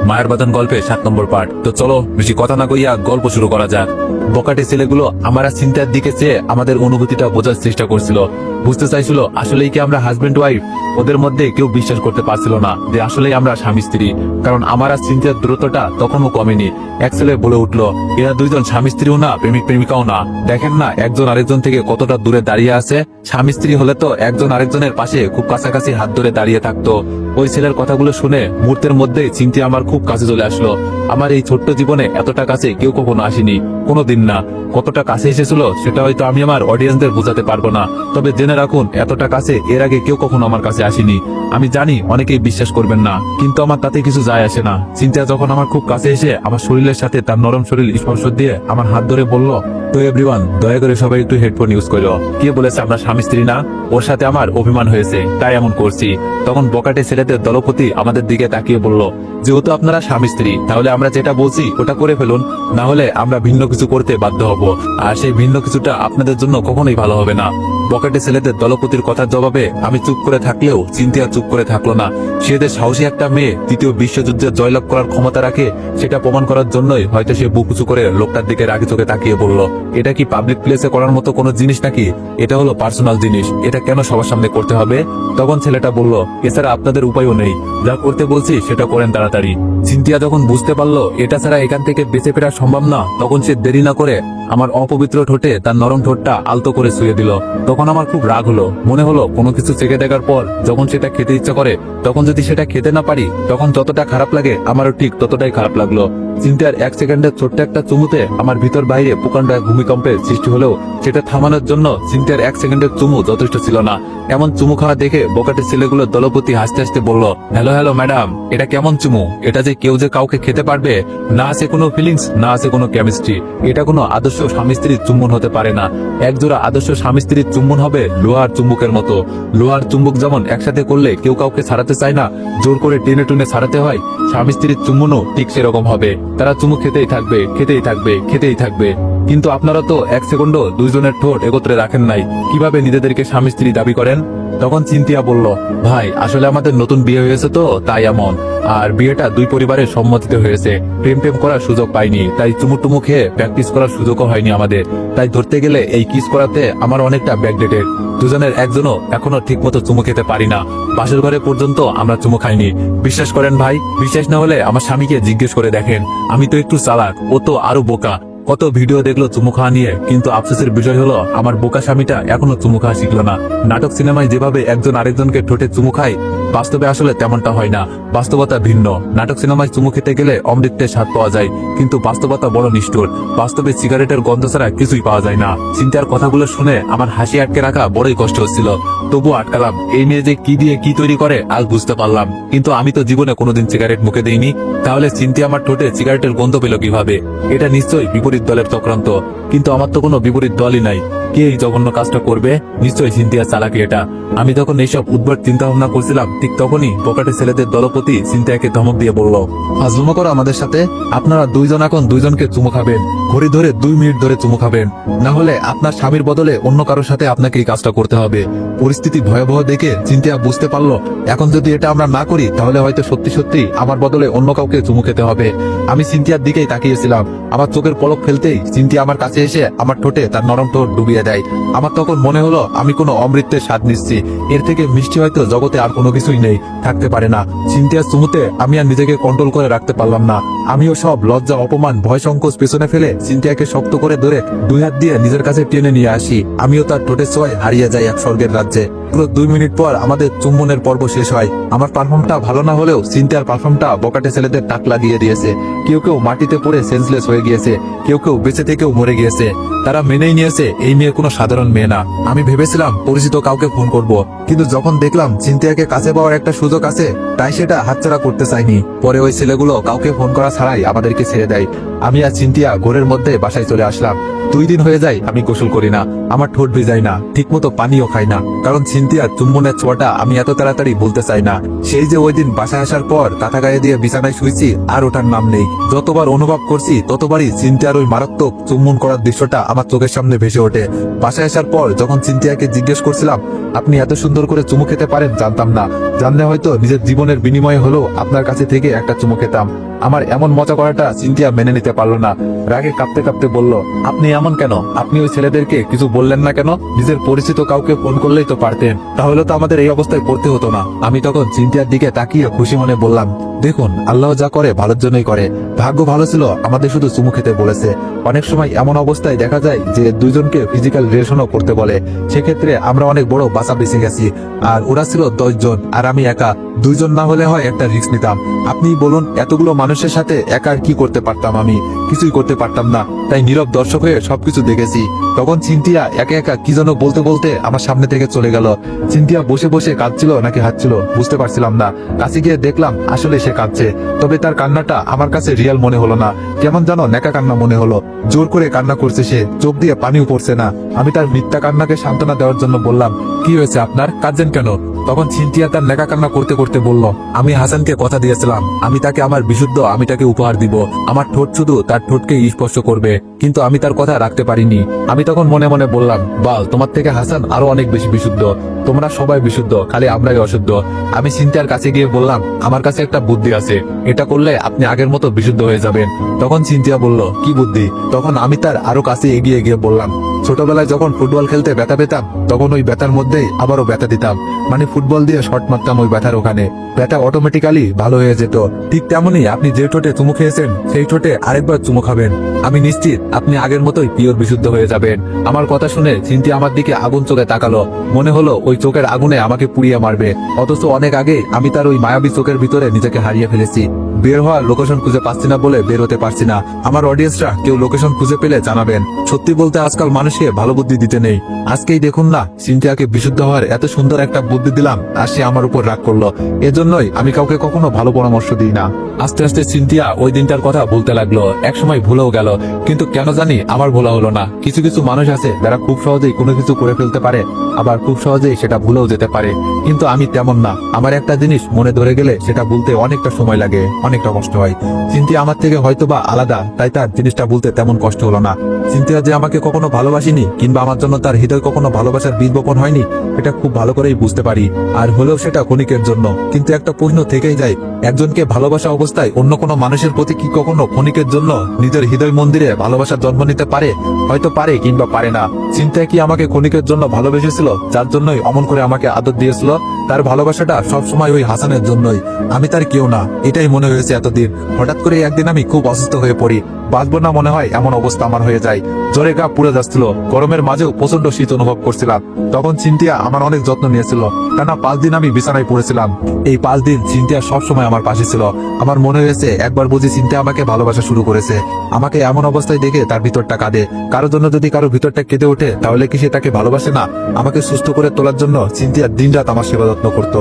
মায়ের বাঁধন গল্পে 7 নম্বর পার্ট। তো চলো বেশি কথা না কইয়া গল্প শুরু করা যাক। বকাটে ছেলেগুলো আমার চিন্তার দিকে চেয়ে আমাদের অনুভূতিটা বোঝার চেষ্টা করছিল, বুঝতে চাইছিল আসলেই কি আমরা হাজবেন্ড ওয়াইফ। ওদের মধ্যে কেউ বিশ্বাস করতে পারছিল না যে আসলেই আমরা স্বামী স্ত্রী, কারণ আমার আর চিন্তার দূরত্বটা তখনও কমেনি। এক ছেলে বলে উঠলো, এরা দুইজন স্বামী স্ত্রীও না, প্রেমিক প্রেমিকাও না। দেখেন না একজন আরেকজন থেকে কতটা দূরে দাঁড়িয়ে আছে। স্বামী স্ত্রী হলে তো একজন আরেকজনের পাশে খুব কাছাকাছি হাত ধরে দাঁড়িয়ে থাকতো। ওই ছেলের কথাগুলো শুনে মুহূর্তের মধ্যে চিন্তা আমার খুব কাছে চলে আসলো। আমার এই ছোট্ট জীবনে এতটা কাছে কেউ কখনো আসেনি, কোনোদিন না। কতটা কাছে এসেছিল সেটা হয়তো আমি আমার অডিয়েন্সদের বোঝাতে পারবো না, তবে জেনে রাখুন এতটা কাছে এর আগে কেউ কখনো আমার কাছে আসেনি। আমি জানি অনেকেই বিশ্বাস করবেন না, কিন্তু আমার তাতে কিছু যায় আসে না। চিন্তা যখন আমার খুব কাছে এসে আমার শরীরের সাথে তার নরম শরীর স্পর্শ দিয়ে আমার হাত ধরে বলল, তো এভরিওয়ান দয়া করে সবাই একটু হেডফোন ইউজ করো। কে বলেছে আপনার স্বামী স্ত্রী না? ওর সাথে আমার অভিমান হয়েছে তাই এমন করছি। তখন বকাটে ছেলেদের দলপতি আমাদের দিকে তাকিয়ে বলল, যেহেতু আপনারা স্বামী স্ত্রী তাহলে আমরা যেটা বলছি ওটা করে ফেলুন, না হলে আমরা ভিন্ন কিছু করতে বাধ্য হব, আর সেই ভিন্ন কিছুটা আপনাদের জন্য কখনোই ভালো হবে না। বকাটে ছেলেদের দলপতির কথার জবাবে আমি চুপ করে থাকলেও চিন্তা চুপ করে থাকলো না। সে যে সাহসী একটা মেয়ে তৃতীয় বিশ্বযুদ্ধে জয়লাভ করার ক্ষমতা রাখে সেটা প্রমাণ করার জন্যই হয়তো সে বুক উঁচু করে লোকটার দিকে রাগি চোখে তাকিয়ে বলল, এটা কি পাবলিক প্লেসে করার মতো কোনো জিনিস নাকি? এটা হলো পার্সোনাল জিনিস, এটা কেন সবার সামনে করতে হবে? তখন ছেলেটা বলল, এছাড়া আপনাদের উপায়ও নেই, যা করতে বলছি সেটা করেন তাড়াতাড়ি। চিন্তিয়া যখন বুঝতে পারলো এটা ছাড়া এখান থেকে বেঁচে ফেরা সম্ভব না, তখন সে দেরি না করে আমার অপবিত্র ঠোঁটে তার নরম ঠোঁটটা আলতো করে শুয়ে দিল। তখন আমার খুব রাগ হলো, মনে হলো কোনো কিছু চেখে দেখার পর যখন সেটা খেতে ইচ্ছা করে তখন যদি সেটা খেতে না পারি তখন যতটা খারাপ লাগে আমারও ঠিক ততটাই খারাপ লাগলো। চিন্তার 1 সেকেন্ডের ছোট্ট একটা চুমুতে আমার ভিতর বাইরে প্রকাণ্ড এক ভূমিকম্পের সৃষ্টি হলেও সেটা থামানোর জন্য চিন্তার 1 সেকেন্ডের চুমু যথেষ্ট ছিল না। এমন চুমু খাওয়া দেখে বকাটে ছেলেগুলোর দলপতি হাসতে হাসতে বলল, হ্যালো হ্যালো ম্যাডাম, এটা কেমন চুমু? এটা যে কেউ যে কাউকে খেতে পারবে? না আছে কোনো ফিলিংস, না আছে কোনো কেমিস্ট্রি। এটা কোনো আদর্শ স্বামী স্ত্রীর চুম্বন হতে পারে না। একজোড়া আদর্শ স্বামী স্ত্রীর চুম্বন হবে লোহার চুম্বকের মতো। লোহার চুম্বক যেমন একসাথে করলে কেউ কাউকে ছাড়াতে চায় না, জোর করে টেনে টুনে ছাড়াতে হয়, স্বামী স্ত্রীর চুম্বনও ঠিক সেরকম হবে। তারা চুমু খেতেই থাকবে, খেতেই থাকবে, খেতেই থাকবে। কিন্তু আপনারা তো 1 সেকেন্ডও দুইজনের ঠোঁট একত্রে রাখেন নাই, কিভাবে নিজেদেরকে স্বামী স্ত্রী দাবি করেন? তখন চিন্তিয়া বলল, ভাই আসলে আমাদের নতুন বিয়ে হয়েছে তো তাই এমন, আর বিয়েটা 2 পরিবারের সম্মতিতে হয়েছে। প্রেম প্রেম করার সুযোগ পাইনি, তাই চুমু টুমু খেয়ে প্র্যাকটিস করার সুযোগও হয়নি আমাদের। তাই ধরতে গেলে এই কিস করাতে আমার অনেকটা ব্যাকডেটেড। দুজনের একজনও এখনো ঠিক মতো চুমু খেতে পারি না। বাসর ঘরে পর্যন্ত আমরা চুমু খাইনি। বিশ্বাস করেন ভাই, বিশ্বাস না হলে আমার স্বামীকে জিজ্ঞেস করে দেখেন। আমি তো একটু চালাক, ও তো আরো বোকা। কত ভিডিও দেখলো চুমু খাওয়া নিয়ে, কিন্তু আফসোসের বিষয় হলো আমার বোকা স্বামীটা এখনো চুমু খাওয়া শিখলো না। নাটক সিনেমায় যেভাবে একজন আরেকজনকে ঠোঁটে চুমু খায়, বাস্তবে আসলে তেমনটা হয় না। বাস্তবতা ভিন্ন। নাটক সিনেমায় চুমু খেতে গেলে অমৃতের স্বাদ পাওয়া যায়, কিন্তু বাস্তবতা বড় নিষ্ঠুর। বাস্তবে সিগারেটের গন্ধ ছাড়া কিছুই পাওয়া যায় না। চিন্তার কথাগুলো শুনে আমার হাসি আটকে রাখা বড়ই কষ্ট হচ্ছিল, তবু আটকালাম। এই মেয়ে যে কি দিয়ে কি তৈরি করে আজ বুঝতে পারলাম, কিন্তু আমি তো জীবনে কোনোদিন সিগারেট মুখে দেইনি। তাহলে চিন্তা আমার ঠোঁটে সিগারেটের গন্ধ পেল কিভাবে? এটা নিশ্চয়ই বিপরীত দলের চক্রান্ত, কিন্তু আমার তো কোনো বিপরীত দলই নাই। কে এই জঘন্য কাজটা করবে? নিশ্চয়ই চিন্তিয়ার চালাকি এটা। আমি যখন এইসব উদ্ভট চিন্তা ভাবনা করছিলাম ঠিক তখনই বকাটে ছেলেদের দলপতি চিন্তাকে ধমক দিয়ে বলল, ফাজলামো করো আমাদের সাথে? আপনারা দুইজন এখন দুইজনকে চুমু খাবেন, ঘড়ি ধরে 2 মিনিট ধরে চুমু খাবেন, না হলে আপনার স্বামীর বদলে অন্য কারোর সাথে আপনাকে এই কাজটা করতে হবে। পরিস্থিতি ভয়াবহ দেখে চিন্তা বুঝতে পারলো এখন যদি এটা আমরা না করি তাহলে হয়তো সত্যি সত্যি আমার বদলে অন্য কাউকে চুমু খেতে হবে। আমি চিন্তিয়ার দিকেই তাকিয়েছিলাম। আমার চোখের পলক ফেলতেই চিন্তিয়া আমার কাছে এসে আমার ঠোঁটে তার নরম ঠোঁট ডুবিয়ে দেয়। আমার তখন মনে হলো আমি কোনো অমৃতের স্বাদ নিচ্ছি, এর থেকে মিষ্টি হয়তো জগতে আর কোনো কিছুই নেই, থাকতে পারে না। চিন্তিয়ার চুমুতে আমি আর নিজেকে কন্ট্রোল করে রাখতে পারলাম না। আমিও সব লজ্জা অপমান ভয় সংকোচ পেছনে ফেলে চিন্তিয়াকে শক্ত করে ধরে 2 হাত দিয়ে নিজের কাছে টেনে নিয়ে আসি। আমিও তার ঠোঁটের ছোঁয়ায় হারিয়ে যাই এক স্বর্গের রাজ্যে। পুরো 2 মিনিট পর আমাদের চুম্বনের পর্ব শেষ হয়। আমার পারফর্মটা ভালো না হলেও চিন্তার পারফর্মটা বকাটে ছেলেদের টাক লাগিয়ে দিয়েছে। কেউ কেউ মাটিতে পড়ে সেন্সলেস হয়ে গিয়েছে, কেউ কেউ বেঁচে থেকেও মরে গিয়েছে। তারা মেনেই নিয়েছে এই মেয়ে কোনো সাধারণ মেয়ে না। আমি ভেবেছিলাম পরিচিত কাউকে ফোন করব, কিন্তু যখন দেখলাম চিন্তিয়াকে কাছে পাওয়ার একটা সুযোগ আছে তাই সেটা হাতছাড়া করতে চাইনি। পরে ওই ছেলেগুলো কাউকে ফোন করা ছাড়াই আমাদেরকে ছেড়ে দেয়। আমি আর চিন্তিয়া ঘরের মধ্যে বাসায় চলে আসলাম। 2 দিন হয়ে যায় আমি গোসল করি না, আমার ঠোঁট ভিজাই না, ঠিক মতো পানিও খাই না, কারণ চিন্তিয়ার চুম্বনের ছোঁয়াটা আমি এত তাড়াতাড়ি ভুলতে চাই না। সেই যে ওই দিন বাসায় আসার পর কাঁথা গায়ে দিয়ে বিছানায় শুয়েছি আর ওঠার নাম নেই। যতবার অনুভব করছি ততবারই চিন্তিয়ার ওই মারাত্মক চুম্বন করার দৃশ্যটা আমার চোখের সামনে ভেসে ওঠে। বাসায় আসার পর যখন চিন্তিয়াকে জিজ্ঞেস করছিলাম আপনি এত সুন্দর করে চুমু খেতে পারেন জানতাম না। জানলে হয়তো নিজের জীবনের বিনিময়ে হলেও আপনার কাছে থেকে একটা চুমু খেতাম। আমার এমন মজা করাটা সিনথিয়া মেনে নিতে পারলো না। রাগে কাঁপতে কাঁপতে বলল, আপনি এমন কেন? আপনি ওই ছেলেদেরকে কিছু বললেন না কেন? নিজের পরিচিত কাউকে ফোন করলেই তো পারতেন, তাহলে তো আমাদের এই অবস্থায় পড়তে হতো না। আমি তখন সিনথিয়ার দিকে তাকিয়ে খুশি মনে বললাম, দেখুন, আল্লাহ যা করে ভালোর জন্যই করে। ভাগ্য ভালো ছিল আমাদের শুধু চুমু খেতে বলেছে। অনেক সময় এমন অবস্থায় দেখা যায় যে দুইজনকে ফিজিক্যাল রিলেশনও করতে বলে, সেক্ষেত্রে আমরা অনেক বড় বাঁচা বেঁচে গেছি। আর ওরা ছিল 10 জন আর আমি একা। 2 জন না হলে হয় একটা রিস্ক নিতাম। আপনি বলুন, এতগুলো মানুষের সাথে একা আর কি করতে পারতাম? আমি কিছুই করতে পারতাম না। তাই নীরব দর্শক হয়ে সবকিছু দেখেছি। তখন সিনথিয়া একা একা কি যেন বলতে বলতে আমার সামনে থেকে চলে গেল। সিনথিয়া বসে বসে কাঁদছিল নাকি হাঁটছিল বুঝতে পারছিলাম না। কাছে গিয়ে দেখলাম আসলে সে কাঁদছে, তবে তার কান্নাটা আমার কাছে রিয়াল মনে হলো না, কেমন যেন নেকা কান্না মনে হলো। জোর করে কান্না করছে সে, চোখ দিয়ে পানিও পড়ছে না। আমি তার মিথ্যা কান্নাকে সান্ত্বনা দেওয়ার জন্য বললাম, কি হয়েছে আপনার, কাঁদছেন কেন? তখন সিনথিয়া তার নেকা কান্না করতে করতে বলল, আমি হাসানকে কথা দিয়েছিলাম আমি তাকে আমার বিশুদ্ধ আমিটাকে উপহার দিব। আমার ঠোঁট শুধু তার ঠোঁটকে স্পর্শ করবে, কিন্তু আমি তার কথা রাখতে পারিনি। আমি তখন মনে মনে বললাম, বাল, তোমার থেকে হাসান আরো অনেক বেশি বিশুদ্ধ। তোমরা সবাই বিশুদ্ধ, খালি আমরাই অশুদ্ধ। আমি সিনথিয়ার কাছে গিয়ে বললাম, আমার কাছে একটা বুদ্ধি আছে, এটা করলে আপনি আগের মতো বিশুদ্ধ হয়ে যাবেন। তখন সিনথিয়া বলল, কি বুদ্ধি? তখন আমি তার আরো কাছে এগিয়ে গিয়ে বললাম, ছোটবেলায় যখন ফুটবল খেলতে ব্যথা পেতাম তখন ওই ব্যথার মধ্যেই আবারও ব্যথা দিতাম, মানে ফুটবল দিয়ে শট মারতাম ওই ব্যথার ওখানে, ব্যথা অটোমেটিক্যালি ভালো হয়ে যেত। ঠিক তেমনই আপনি যে ঠোঁটে চুমু খেয়েছেন সেই ঠোঁটে আরেকবার চুমু খাবেন, আমি নিশ্চিত আপনি আগের মতোই পিওর বিশুদ্ধ হয়ে যাবেন। আমার কথা শুনে সিনথিয়া আমার দিকে আগুন চোখে তাকালো। মনে হলো ওই চোখের আগুনে আমাকে পুড়িয়ে মারবে, অথচ অনেক আগে আমি তার ওই মায়াবী চোখের ভিতরে নিজেকে হারিয়ে ফেলেছি। বের হওয়ার লোকেশন খুঁজে পাচ্ছি না বলে বের হতে পারছি না। আমার অডিয়েন্সরা কেউ লোকেশন খুঁজে পেলে জানাবেন। সত্যি বলতে আজকাল মানুষকে ভালো বুদ্ধি দিতে নেই। আজকেই দেখুন না, সিনথিয়াকে বিশুদ্ধ হওয়ার এত সুন্দর একটা বুদ্ধি দিলাম আর সে আমার উপর রাগ করলো। এজন্যই আমি কাউকে কখনো ভালো পরামর্শ দিই না। আস্তে আস্তে সিনথিয়া ওই দিনটার কথা বলতে লাগলো। একসময় ভুলেও গেল, কিন্তু কেন জানি আমার ভোলা হলো না। কিছু কিছু মানুষ আছে যারা খুব সহজেই কোনো কিছু করে ফেলতে পারে, আবার খুব সহজেই সেটা ভুলেও যেতে পারে, কিন্তু আমি তেমন না। আমার একটা জিনিস মনে ধরে গেলে সেটা বলতে অনেকটা সময় লাগে, অনেকটা কষ্ট হয়। সিনথিয়া আমার থেকে হয়তোবা আলাদা, তাই তার জিনিসটা বলতে তেমন কষ্ট হলো না। সিনথিয়া যে আমাকে কখনো ভালোবাসিনি কিংবা আমার জন্য তার হৃদয় কখনো ভালোবাসার বীজ বপন হয়নি, এটা খুব ভালো করেই বুঝতে পারি। আর হলেও সেটা ক্ষণিকের জন্য। কিন্তু একটা প্রশ্ন থেকেই যায়, একজনকে ভালোবাসা অবস্থায় অন্য কোনো মানুষের প্রতি কি কখনো ক্ষণিকের জন্য নিজের হৃদয় মন্দিরে ভালোবাসার জন্ম নিতে পারে? হয়তো পারে কিংবা পারে না। সিনথিয়া কি আমাকে ক্ষণিকের জন্য ভালোবেসেছিল, যার জন্যই অমন করে আমাকে আদর দিয়েছিল? তার ভালোবাসাটা সবসময় ওই হাসানের জন্যই, আমি তার কেউ না, এটাই মনে হয়েছে এতদিন। হঠাৎ করে একদিন আমি খুব অসুস্থ হয়ে পড়ি, বাঁচবো না মনে হয় এমন অবস্থা আমার হয়ে যায়। জ্বরে গা পুড়ে যাচ্ছিল, গরমের মাঝেও প্রচন্ড শীত অনুভব করছিলাম। তখন সিনথিয়া আমার অনেক যত্ন নিয়েছিল। টানা 5 দিন আমি বিছানায় পড়েছিলাম। এই 5 দিন সিনথিয়া সবসময় আমার পাশে ছিল। আমার মনে হয়েছে একবার বুঝি সিনথিয়া আমাকে ভালোবাসা শুরু করেছে। আমাকে এমন অবস্থায় দেখে তার ভিতরটা কাঁদে। কারোর জন্য যদি কারো ভিতরটা কেঁদে ওঠে তাহলে কি সে তাকে ভালোবাসে না? আমাকে সুস্থ করে তোলার জন্য সিনথিয়া দিনরাত আমার সেবা যত্ন করতো।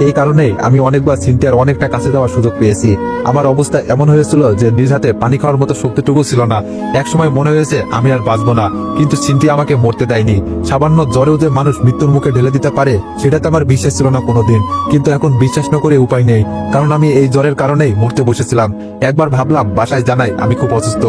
এই কারণেই আমি অনেকবার সিনথিয়ার অনেকটা কাছে যাওয়ার সুযোগ পেয়েছি। আমার অবস্থা এমন হয়েছিল যে নিজ হাতে পানি খাওয়ার মতো শক্তিটুকু ছিল না। একসময় মনে হয়েছে আমি আর বাঁচবো না, কিন্তু সিনথিয়া আমাকে মরতে দেয়নি। সামান্য জ্বরেও যে মানুষ মৃত্যুর মুখে ঢেলে দিতে পারে সেটা তো আমার বিশ্বাস ছিল না কোনোদিন, কিন্তু এখন বিশ্বাস না করে উপায় নেই, কারণ আমি এই জ্বরের কারণেই মরতে বসেছিলাম। একবার ভাবলাম বাসায় জানাই আমি খুব অসুস্থ।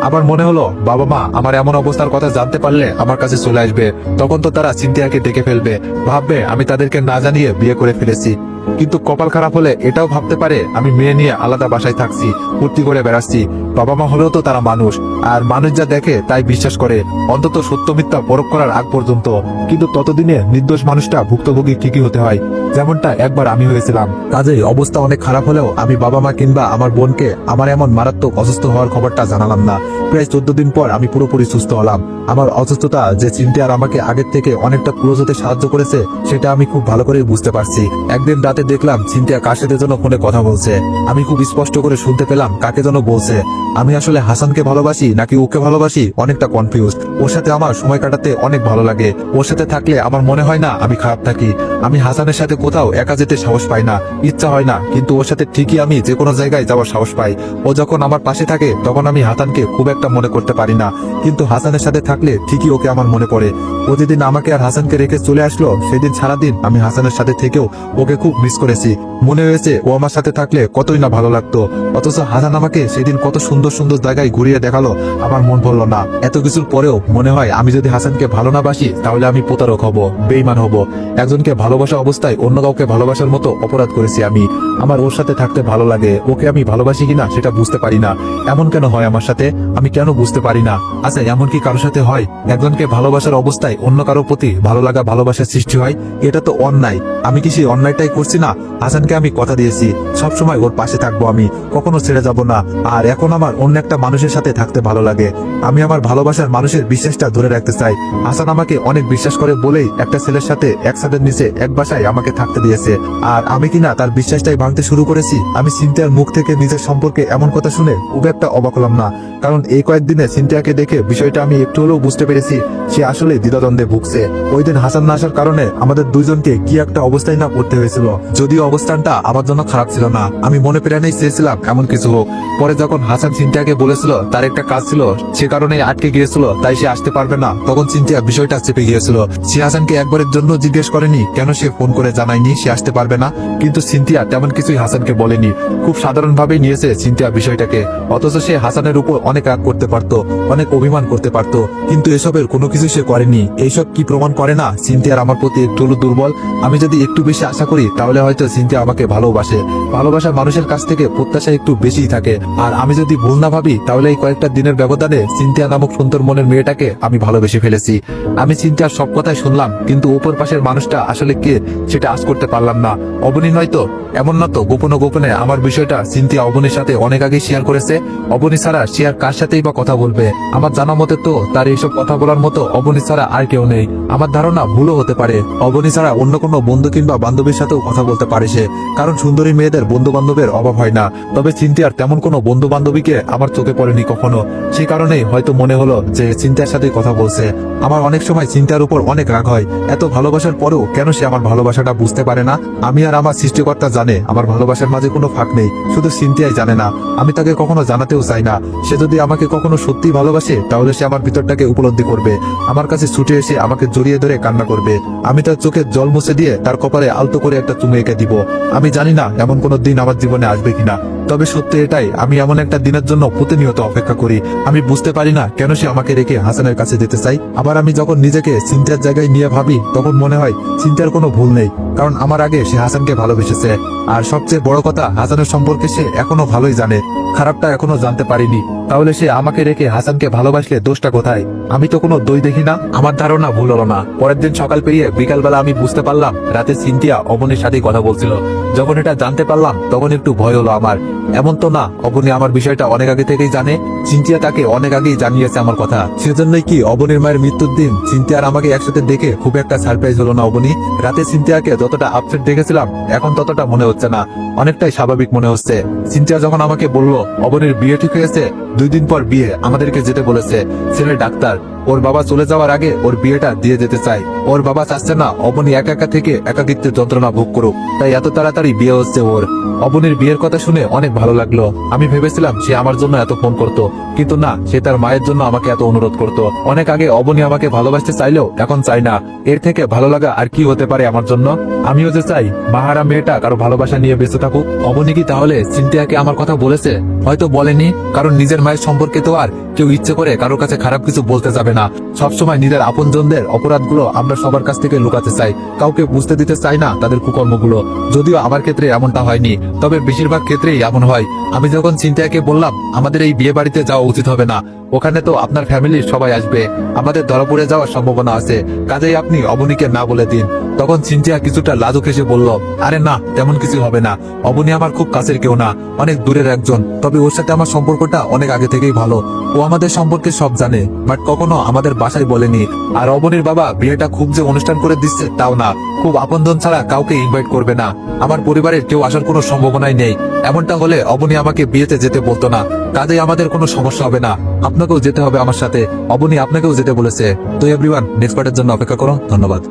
আবার মনে হলো বাবা মা আমার এমন অবস্থার কথা জানতে পারলে আমার কাছে চলে আসবে, তখন তো তারা সিনথিয়াকে ডেকে ফেলবে, ভাববে আমি তাদেরকে না জানিয়ে বিয়ে করে ফেলেছি। কিন্তু কপাল খারাপ হলে এটাও ভাবতে পারে আমি মেয়ে নিয়ে আলাদা বাসায় থাকছি, ফুর্তি করে বেড়াচ্ছি। বাবা মা হলেও তো তারা মানুষ, আর মানুষ যা দেখে তাই বিশ্বাস করে, অন্তত সত্য মিথ্যা পরখ করার আগ পর্যন্ত। কিন্তু ততদিনে নির্দোষ মানুষটা ভুক্তভোগী ঠিকই হতে হয়, যেমনটা একবার আমি হয়েছিলাম। কাজেই অবস্থা অনেক খারাপ হলেও আমি বাবা মা কিংবা আমার বোনকে আমার এমন মারাত্মক অসুস্থ হওয়ার খবরটা জানালাম না। প্রায় 14 দিন পর আমি পুরোপুরি সুস্থ হলাম। আমার অসুস্থতা যে সিনথিয়া আমাকে আগের থেকে অনেকটা ক্লোজ হতে সাহায্য করেছে সেটা আমি খুব ভালো করে বুঝতে পারছি। একদিন রাতে দেখলাম সিনথিয়া কার সাথে যেন ফোনে কথা বলছে। আমি খুব স্পষ্ট করে শুনতে পেলাম কাকে যেন বলছে। আমি আসলে হাসানকে ভালোবাসি নাকি ওকে ভালোবাসি অনেকটা কনফিউজড। ওর সাথে আমার সময় কাটাতে অনেক ভালো লাগে। ওর সাথে থাকলে আমার মনে হয় না আমি খারাপ থাকি। আমি হাসানের সাথে কোথাও একা যেতে সাহস পাই না, ইচ্ছা হয় না, কিন্তু ওর সাথে ঠিকই আমি যে কোনো জায়গায় যাওয়ার সাহস পাই। ও যখন আমার পাশে থাকে তখন আমি হাসানকে খুব একটা মনে করতে পারি না, কিন্তু হাসানের সাথে থাকলে ঠিকই ওকে আমার মনে পড়ে। ও যেদিন আমাকে আর হাসানকে রেখে চলে আসলো সেদিন সারাদিন আমি হাসানের সাথে থেকেও ওকে খুব মিস করেছি। মনে হয়েছে ও আমার সাথে থাকলে কতই না ভালো লাগতো। অথচ হাসান আমাকে সেদিন কত সুন্দর সুন্দর জায়গায় ঘুরিয়ে দেখালো, আমার মন ভরলো না। এত কিছুর পরেও মনে হয় আমি যদি হাসানকে ভালো না বাসি তাহলে আমি প্রতারক হব, বেঈমান হব। একজনকে ভালোবাসা অবস্থায় অন্য কাউকে ভালোবাসার মতো অপরাধ করেছি আমি। আমার ওর সাথে থাকতে ভালো লাগে, ওকে আমি ভালোবাসি কিনা সেটা বুঝতে পারি না। এমন কেন হয় আমার সাথে, আমি কেন বুঝতে পারি না? আচ্ছা, এমন কি কারোর সাথে হয় একজনকে ভালোবাসার অবস্থায় অন্য কারোর প্রতি ভালো লাগা ভালোবাসার সৃষ্টি হয়? এটা তো অন্যায়। আমি কি সেই অন্যায়টাই করছি না? হাসানকে আমি কথা দিয়েছি সবসময় ওর পাশে থাকবো, আমি কখনো ছেড়ে যাব না। আর এখন আমার অন্য একটা মানুষের সাথে থাকতে ভালো লাগে। আমি আমার ভালোবাসার মানুষের বিশ্বাসটা ধরে রাখতে চাই। হাসান আমাকে অনেক বিশ্বাস করে বলেই একটা ছেলের সাথে এক ছাদের নিচে এক বাসায় আমাকে থাকতে দিয়েছে। আর আমি কিনা তার বিশ্বাসটাই ভাঙতে শুরু করেছি। আমি সিনথিয়ার মুখ থেকে নিজের সম্পর্কে এমন কথা শুনে খুব একটা অবাক হলাম না, কারণ এই কয়েকদিনে সিনথিয়াকে দেখে বিষয়টা আমি একটু হলেও বুঝতে পেরেছি সে আসলে দ্বিধাদ্বন্দ্বে ভুগছে। ওই দিন হাসান না আসার কারণে আমাদের দুইজনকে কি একটা অবস্থায় না পড়তে হয়েছিল। যদিও অবস্থানটা আমার জন্য খারাপ ছিল না, আমি মনে প্রাণেই চেয়েছিলাম এমন কিছু হোক। পরে যখন হাসান সিনথিয়াকে বলেছিল তার একটা কাজ ছিল, সে কারণে আটকে গিয়েছিল, তাই সে আসতে পারবে না, তখন সিনথিয়া বিষয়টা চেপে গিয়েছিল। সে হাসানকে একবারের জন্য জিজ্ঞেস করেনি কেন সে ফোন করে জানায়নি সে আসতে পারবে না। কিন্তু সিনথিয়া তেমন কিছুই হাসানকে বলেনি, খুব সাধারণভাবেই নিয়েছে সিনথিয়া বিষয়টাকে। অথচ সে হাসানের উপর অনেক রাগ করতে পারতো, অনেক অভিমান করতে পারতো, কিন্তু এসবের কোনো কিছু সে করেনি। এইসব কি প্রমাণ করে না সিনথিয়ার আমার প্রতি একটু হলো দুর্বল? আমি যদি একটু বেশি আশা করি তাহলে হয়তো সিনথিয়া আমাকে ভালোবাসে। ভালোবাসা মানুষের কাছ থেকে প্রত্যাশা একটু বেশিই থাকে। আর আমি যদি ভুল না ভাবি তাহলে এই কয়েকটা দিনের ব্যবধানে সিনথিয়া নামক সুন্দর মনের মেয়েটাকে আমি ভালোবেসে ফেলেছি। আমি সিনথিয়ার সব কথাই শুনলাম, কিন্তু উপর পাশের মানুষটা আসলে কে সেটা আজ করতে পারলাম না। অবনী নয় তো? এমন না তো গোপনে গোপনে আমার বিষয়টা সিনথিয়া অবনীর সাথে অনেক আগে শেয়ার করেছে? অবনী ছাড়া সে আর কার সাথেই বা কথা বলবে? আমার জানা মতে তো তার এইসব কথা বলার মতো অবনী ছাড়া আর কেউ নেই। আমার ধারণা ভুলও হতে পারে, অবনী ছাড়া অন্য কোনো বন্ধু কিংবা বান্ধবীর সাথেও কথা বলতে পারে সে, কারণ সুন্দরী মেয়েদের বন্ধু বান্ধবের অভাব হয় না। তবে সিনথিয়ার তেমন কোনো বন্ধু বান্ধবীকে আমার চোখে পড়েনি কখনো। সেই কারণেই হয়তো মনে হলো যে সিনথিয়ার সাথে কথা বলছে। আমার অনেক সময় সিনথিয়ার উপর অনেক রাগ হয়, এত ভালোবাসার পরেও কেন সে আমার ভালোবাসাটা বুঝতে পারে না। আমি আর আমার সৃষ্টিকর্তা জানে আমার ভালোবাসার মাঝে কোনো ফাঁক নেই, শুধু সিনথিয়াই জানে না। আমি তাকে কখনো জানাতেও চাই না। সে যদি আমাকে কখনো সত্যি ভালোবাসে তাহলে সে আমার ভিতরটাকে উপলব্ধি করবে, আমার কাছে ছুটে এসে আমাকে জড়িয়ে ধরে কান্না করবে। আমি তার চোখের জল মুছে দিয়ে তার কপালে আলতো করে একটা চুমু এঁকে দিব। আমি জানি না এমন কোনো দিন আমার জীবনে আসবে কিনা, তবে সত্যি এটাই, আমি এমন একটা দিনের জন্য প্রতিনিয়ত অপেক্ষা করি। আমি বুঝতে পারি না কেন সে আমাকে রেখে হাসানের কাছে যেতে চাই। আবার আমি যখন নিজেকে সিনথিয়ার জায়গায় নিয়ে ভাবি তখন মনে হয় সিনথিয়ার কোনো ভুল নেই, কারণ আমার আগে সে হাসানকে ভালোবেসেছে। আর সবচেয়ে বড় কথা, হাসানের সম্পর্কে সে এখনো ভালোই জানে, খারাপটা এখনো জানতে পারিনি। তাহলে সে আমাকে রেখে হাসানকে ভালোবাসলে দোষটা কোথায়? আমি তো কোনো দই দেখি না। আমার ধারণা ভুল হলো না। পরের দিন সকাল পেরিয়ে বিকালবেলা আমি বুঝতে পারলাম রাতে সিনথিয়া অবনীর সাথেই কথা বলছিল। যখন এটা জানতে পারলাম তখন একটু ভয় হলো আমার। এমন তো না অবনী আমার বিষয়টা অনেক আগে থেকেই জানে? সিনথিয়া তাকে অনেক আগেই জানিয়েছে আমার কথা। সেজন্যই কি অবনীর মায়ের মৃত্যুর দিন সিনথিয়া আর আমাকে একসাথে দেখে খুব একটা সারপ্রাইজ হলো না অবনী? রাতে সিনথিয়াকে যতটা আপসেট দেখেছিলাম এখন ততটা মনে হচ্ছে না, অনেকটাই স্বাভাবিক মনে হচ্ছে। সিনথিয়া যখন আমাকে বলল অবনীর বিয়ে ঠিক হয়েছে, 2 দিন পর বিয়ে, আমাদেরকে যেতে বলেছে। ছেলে ডাক্তার, ওর বাবা চলে যাওয়ার আগে ওর বিয়েটা দিয়ে যেতে চায়। ওর বাবা চাচ্ছে না অবনী একা একা থেকে একাকিত্বের যন্ত্রণা ভোগ করুক, তাই এত তাড়াতাড়ি বিয়ে হচ্ছে ওর। অবনীর বিয়ের কথা শুনে অনেক ভালো লাগলো। আমি ভেবেছিলাম সে আমার জন্য এত ফোন করতো, কিন্তু না, সে তার মায়ের জন্য আমাকে এত অনুরোধ করতো। অনেক আগে অবনী আমাকে ভালোবাসতে চাইলেও এখন চাই না। এর থেকে ভালো লাগা আর কি হতে পারে আমার জন্য? আমিও যে চাই মাহারা মেয়েটা কারো ভালোবাসা নিয়ে বেঁচে থাকুক। অবনী কি তাহলে সিনথিয়াকে আমার কথা বলেছে? হয়তো বলেনি, কারণ নিজের মায়ের সম্পর্কে তো আর কেউ ইচ্ছে করে কারোর কাছে খারাপ কিছু বলতে যাবে না। সবসময় নিজের আপনজনদের অপরাধগুলো আমরা সবার কাছ থেকে লুকাতে চাই, কাউকে বুঝতে দিতে চাই না তাদের কুকর্মগুলো। যদিও আমার ক্ষেত্রে এমনটা হয়নি, তবে বেশিরভাগ ক্ষেত্রেই এমন হয়। আমি যখন সিনথিয়াকে বললাম আমাদের এই বিয়ে বাড়িতে যাওয়া উচিত হবে না, ওখানে তো আপনার ফ্যামিলির সবাই আসবে, আমাদের ধরা পড়ে যাওয়ার সম্ভাবনা আছে, কাজেই আপনি অবনীকে না বলে দিন, তখন সিনথিয়া কিছুটা লাজুক হেসে বলল, আরে না, তেমন কিছু হবে না। অবনী আমার খুব কাছের কেউ না, অনেক দূরের একজন, তবে ওর সাথে আমার সম্পর্কটা অনেক আগে থেকেই ভালো। ও আমাদের সম্পর্কে সব জানে, বাট কখনো আমাদের বাসায় বলেনি। আর অবনীর বাবা বিয়েটা খুব যে অনুষ্ঠান করে দিচ্ছে তাও না, খুব আপনজন ছাড়া কাউকে ইনভাইট করবে না। আমার পরিবারের কেউ আসার কোনো সম্ভাবনাই নেই। এমনটা হলে অবনী আমাকে বিয়েতে যেতে বলতো না, কাজেই আমাদের কোনো সমস্যা হবে না। আপনাকেও যেতে হবে আমার সাথে, অবনী আপনাকেও যেতে বলেছে। তো এভরিওয়ান, নেক্সট পার্টের জন্য অপেক্ষা করো। ধন্যবাদ।